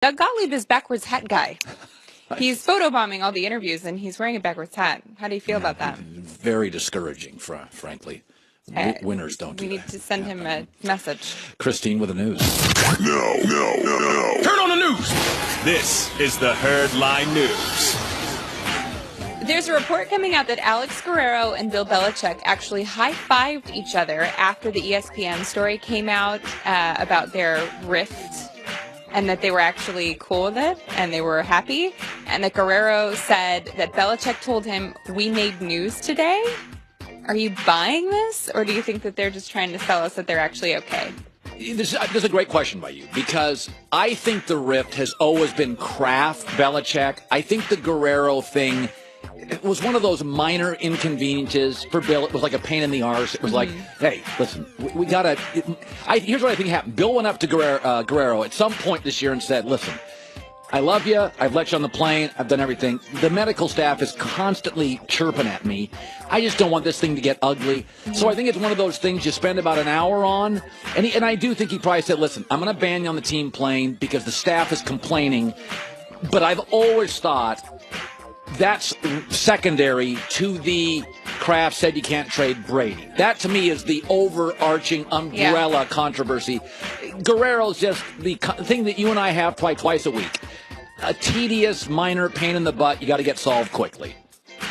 Doug Gottlieb is backwards hat guy. He's photobombing all the interviews, and he's wearing a backwards hat. How do you feel about that? Very discouraging, frankly. Winners don't do that. We need to send him a message. Christine with the news. No. Turn on the news. This is the Herdline News. There's a report coming out that Alex Guerrero and Bill Belichick actually high-fived each other after the ESPN story came out about their rift, and that they were actually cool with it, and they were happy, and that Guerrero said that Belichick told him, "We made news today." Are you buying this, or do you think that they're just trying to sell us that they're actually okay? This is a great question by you, because I think the rift has always been Kraft, Belichick. I think the Guerrero thing, it was one of those minor inconveniences for Bill. It was like a pain in the arse. It was like, hey, listen, we got to... Here's what I think happened. Bill went up to Guerrero at some point this year and said, listen, I love you. I've let you on the plane. I've done everything. The medical staff is constantly chirping at me. I just don't want this thing to get ugly. So I think it's one of those things you spend about an hour on. And I do think he probably said, listen, I'm going to ban you on the team plane because the staff is complaining. But I've always thought that's secondary to the Kraft said you can't trade Brady. That, to me, is the overarching umbrella controversy. Guerrero's just the thing that you and I have twice a week. A tedious, minor pain in the butt you got to get solved quickly.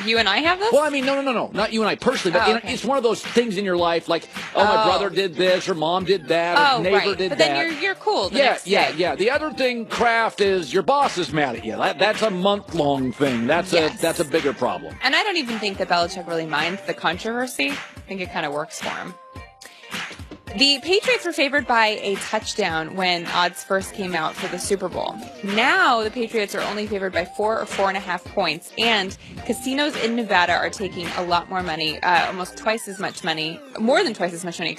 You and I have this? Well, I mean, no. Not you and I personally, but okay. It's one of those things in your life, like, my brother did this, or mom did that, or neighbor did but that. But then you're cool the next day. Yeah. The other thing, Kraft, is your boss is mad at you. That's a month-long thing. That's a bigger problem. And I don't even think that Belichick really minds the controversy. I think it kind of works for him. The Patriots were favored by a touchdown when odds first came out for the Super Bowl. Now the Patriots are only favored by 4 or 4.5 points, and casinos in Nevada are taking a lot more money, almost twice as much money, more than twice as much money,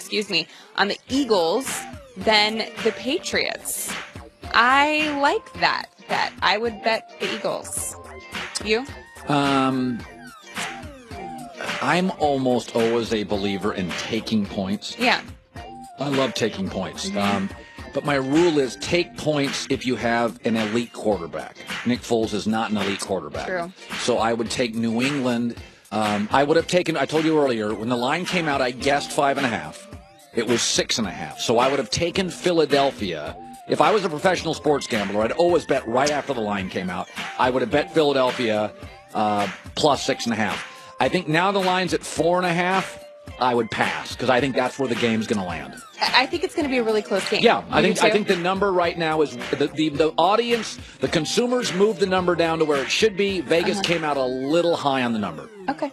on the Eagles than the Patriots. I like that bet. I would bet the Eagles. You? I'm almost always a believer in taking points. Yeah. I love taking points. But my rule is take points if you have an elite quarterback. Nick Foles is not an elite quarterback. True. So I would take New England. I would have taken, I told you earlier, when the line came out, I guessed 5.5. It was 6.5. So I would have taken Philadelphia. If I was a professional sports gambler, I'd always bet right after the line came out. I would have bet Philadelphia plus 6.5. I think now the line's at 4.5. I would pass because I think that's where the game's going to land. I think it's going to be a really close game. Yeah, I think the number right now is the audience, the consumers moved the number down to where it should be. Vegas came out a little high on the number. Okay.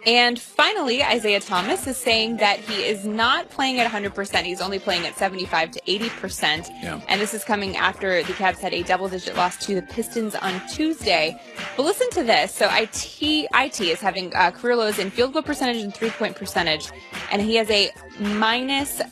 And finally, Isaiah Thomas is saying that he is not playing at 100%. He's only playing at 75 to 80%. Yeah. And this is coming after the Cavs had a double-digit loss to the Pistons on Tuesday. But listen to this. So IT is having career lows in field goal percentage and three-point percentage. And he has a minus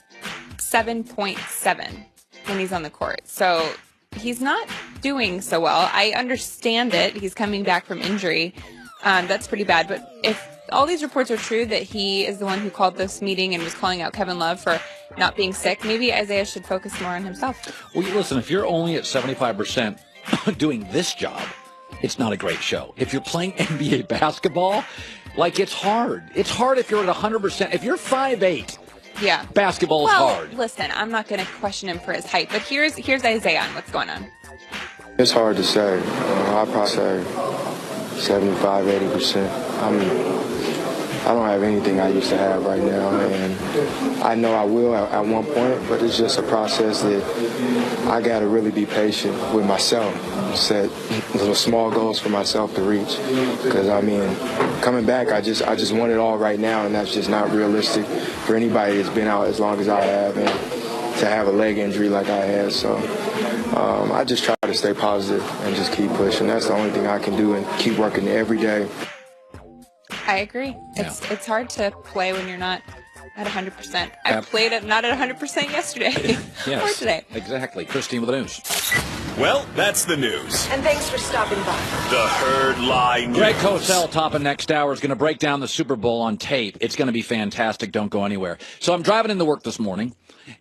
7.7 when he's on the court. So he's not doing so well. I understand it. He's coming back from injury. That's pretty bad. But if all these reports are true that he is the one who called this meeting and was calling out Kevin Love for not being sick, maybe Isaiah should focus more on himself. Well, listen, if you're only at 75% doing this job, it's not a great show. If you're playing NBA basketball, it's hard. It's hard if you're at 100%. If you're 5'8", basketball is hard. Listen, I'm not going to question him for his height, but here's Isaiah on what's going on. It's hard to say. I'd probably say 75, 80%. I don't have anything I used to have right now, and I know I will at one point, but it's just a process that I got to really be patient with myself, set little small goals for myself to reach, because, coming back, I just want it all right now, and that's just not realistic for anybody that's been out as long as I have, and to have a leg injury like I had, so I just try to stay positive and just keep pushing. That's the only thing I can do, and keep working every day. I agree. It's hard to play when you're not at 100%. I played not at 100% yesterday or today. Exactly. Christine with the news. Well, that's the news. And thanks for stopping by. The Herdline News. Greg Cosell, top of next hour, is going to break down the Super Bowl on tape. It's going to be fantastic. Don't go anywhere. So I'm driving into work this morning, and